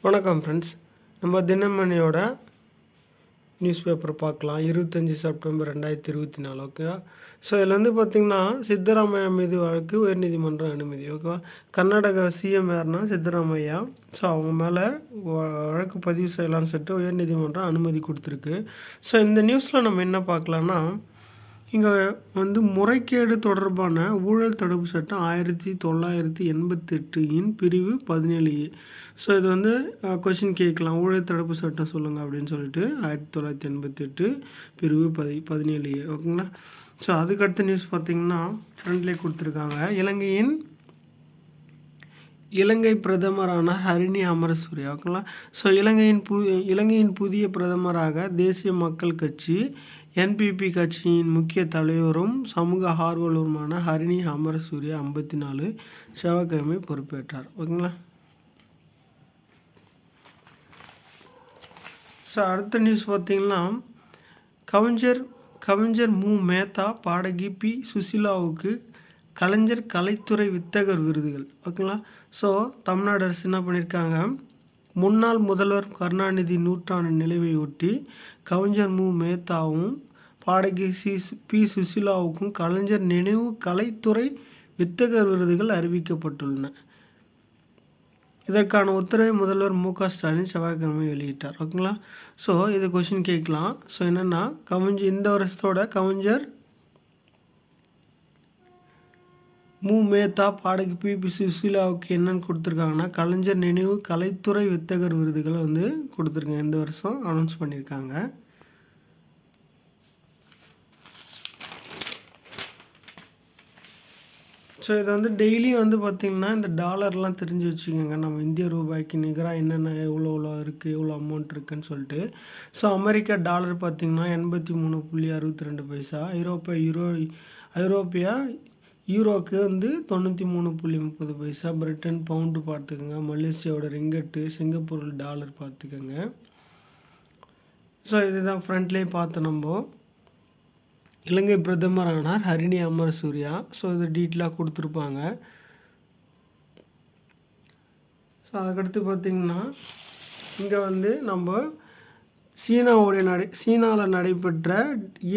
வணக்கம் ஃப்ரெண்ட்ஸ். நம்ம தினமணியோட news paper பார்க்கலாம். 25 செப்டம்பர் 2024. ஓகேவா? ஸோ இதில் வந்து பார்த்திங்கன்னா, சித்தராமையா மீது வழக்கு உயர்நீதிமன்றம் அனுமதி. ஓகேவா? கர்நாடகா சிஎம் யாருன்னா சித்தராமையா. ஸோ அவங்க மேலே வழக்கு பதிவு செய்யலாம்னு சொல்லிட்டு உயர்நீதிமன்றம் அனுமதி கொடுத்துருக்கு. ஸோ இந்த நியூஸில் நம்ம என்ன பார்க்கலான்னா, இங்கே வந்து முறைகேடு தொடர்பான ஊழல் தடுப்பு சட்டம் 1988 பிரிவு 17A. ஸோ இது வந்து கொஷின் கேட்கலாம், ஊழல் தடுப்பு சட்டம் சொல்லுங்கள் அப்படின்னு சொல்லிட்டு 1988 பிரிவு 17A. ஓகேங்களா? ஸோ அதுக்கடுத்த நியூஸ் பார்த்திங்கன்னா ஃப்ரண்ட்லேயே கொடுத்துருக்காங்க. இலங்கை பிரதமரான ஹரிணி அமரசூரிய. ஓகேங்களா? ஸோ இலங்கையின் புதிய பிரதமராக தேசிய மக்கள் கட்சி என்பிபி கட்சியின் முக்கிய தலைவரும் சமூக ஆர்வலருமான ஹரிணி அமரசூரிய 54 செவ்வாய்க்கிழமை பொறுப்பேற்றார். ஓகேங்களா? ஸோ அடுத்த நியூஸ் பார்த்திங்கன்னா, கவிஞர் மு. மேத்தா பாடகி பி. சுசீலாவுக்கு கலைஞர் கலைத்துறை வித்தகர் விருதுகள். ஓகேங்களா? ஸோ தமிழ்நாடு அரசு என்ன பண்ணியிருக்காங்க, முன்னாள் முதல்வர் கருணாநிதி நூற்றாண்டு நினைவையொட்டி கவிஞர் மு. மேத்தாவும் பாடகி பி. சுசீலாவுக்கும் கலைஞர் நினைவு கலைத்துறை வித்தகர் விருதுகள் அறிவிக்கப்பட்டுள்ளன. இதற்கான உத்தரவை முதல்வர் மு.க. ஸ்டாலின் செவ்வாய்க்கிழமை வெளியிட்டார். ஓகேங்களா? ஸோ இது கொஷின் கேட்கலாம். ஸோ என்னென்னா, இந்த வருஷத்தோட கவிஞர் மு. மேத்தா பாடகி பி. சுசீலாவுக்கு என்னென்னு கொடுத்துருக்காங்கன்னா, கலைஞர் நினைவு கலைத்துறை வித்தகர் விருதுகளை வந்து கொடுத்துருக்காங்க. இந்த வருஷம் அனௌன்ஸ் பண்ணியிருக்காங்க. ஸோ இதை வந்து டெய்லியும் வந்து பார்த்திங்கன்னா இந்த டாலர்லாம் தெரிஞ்சு வச்சுக்கோங்க. நம்ம இந்திய ரூபாய்க்கு நிகராக என்னென்ன எவ்வளோ இருக்குது, எவ்வளோ அமௌண்ட் இருக்குதுன்னு சொல்லிட்டு. ஸோ அமெரிக்கா டாலர் பார்த்திங்கன்னா 83.62 பைசா. ஐரோப்பியா யூரோக்கு வந்து 93.30 பைசா. பிரிட்டன் பவுண்டு பார்த்துக்கோங்க. மலேசியாவோட ரிங்கெட்டு, சிங்கப்பூர் டாலர் பார்த்துக்கோங்க. ஸோ இதுதான் ஃப்ரண்ட்லேயே பார்த்து நம்ம இலங்கை பிரதமரானார் ஹரிணி அமரசூரியா. ஸோ இது டீட்டெயிலாக கொடுத்துருப்பாங்க. ஸோ அதுக்கடுத்து பார்த்திங்கன்னா, இங்கே வந்து நம்ம சீனாவில் நடைபெற்ற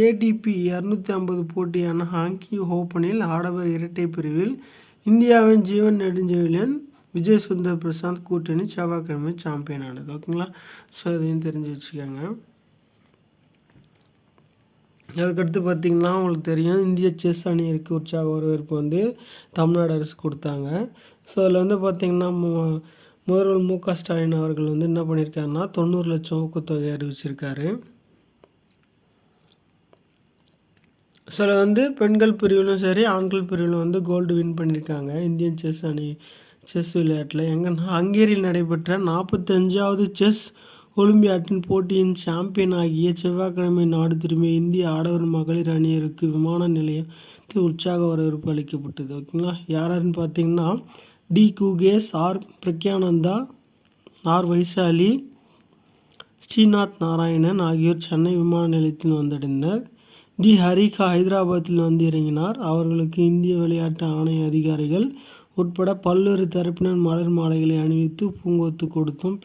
ஏடிபி 250 போட்டியான ஹாக்கி ஓப்பனில் ஆடவர் இரட்டை பிரிவில் இந்தியாவின் ஜீவன் நெடுஞ்செழியன் விஜய் சுந்தர் பிரசாந்த் கூட்டணி செவ்வாய்க்கிழமை சாம்பியன் ஆனது. ஓகேங்களா? ஸோ இதையும் தெரிஞ்சு வச்சுக்கோங்க. அதுக்கடுத்து பார்த்திங்கன்னா, உங்களுக்கு தெரியும், இந்திய செஸ் அணியிற்கு உற்சாக வரவேற்பு வந்து தமிழ்நாடு அரசு கொடுத்தாங்க. ஸோ அதில் வந்து பார்த்திங்கன்னா, முதல்வர் மு.க. ஸ்டாலின் அவர்கள் வந்து என்ன பண்ணியிருக்காருன்னா 90 லட்சம் ஊக்கத்தொகை அறிவிச்சிருக்காரு. ஸோ அதில் வந்து பெண்கள் பிரிவிலும் சரி, ஆண்கள் பிரிவிலும் வந்து கோல்டு வின் பண்ணியிருக்காங்க இந்தியன் செஸ் விளையாட்டில். எங்கன்னா ஹங்கேரியில் நடைபெற்ற 45வது செஸ் ஒலிம்பியாட்டின் போட்டியின் சாம்பியன் ஆகிய செவ்வாய்க்கிழமை நாடு திரும்பிய இந்திய ஆடவர் மகளிர் அணியருக்கு விமான நிலையத்தில் உற்சாக வரவேற்பு அளிக்கப்பட்டது. ஓகேங்களா? யாருன்னு பார்த்தீங்கன்னா, T. Gukesh, R. Praggnanandhaa, R. Vaishali, Srinath Narayanan ஆகியோர் சென்னை விமான நிலையத்தில் வந்தடைந்தனர். டி. ஹரிகா ஹைதராபாத்தில் வந்து இறங்கினார். அவர்களுக்கு இந்திய விளையாட்டு ஆணைய அதிகாரிகள் உட்பட பல்வேறு தரப்பினர் மலர் மாலைகளை அணிவித்து பூங்கொத்து கொடுத்தும்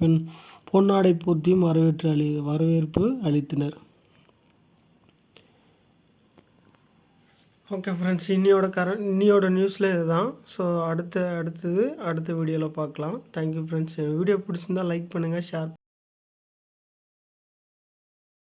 பொன்னாடை போர்த்தியும் வரவேற்பு அளித்தனர். ஓகே ஃப்ரெண்ட்ஸ், இன்னியோட நியூஸில் இதுதான். ஸோ அடுத்த வீடியோவில் பார்க்கலாம். Thank you friends. வீடியோ பிடிச்சிருந்தால் லைக் பண்ணுங்கள், ஷேர்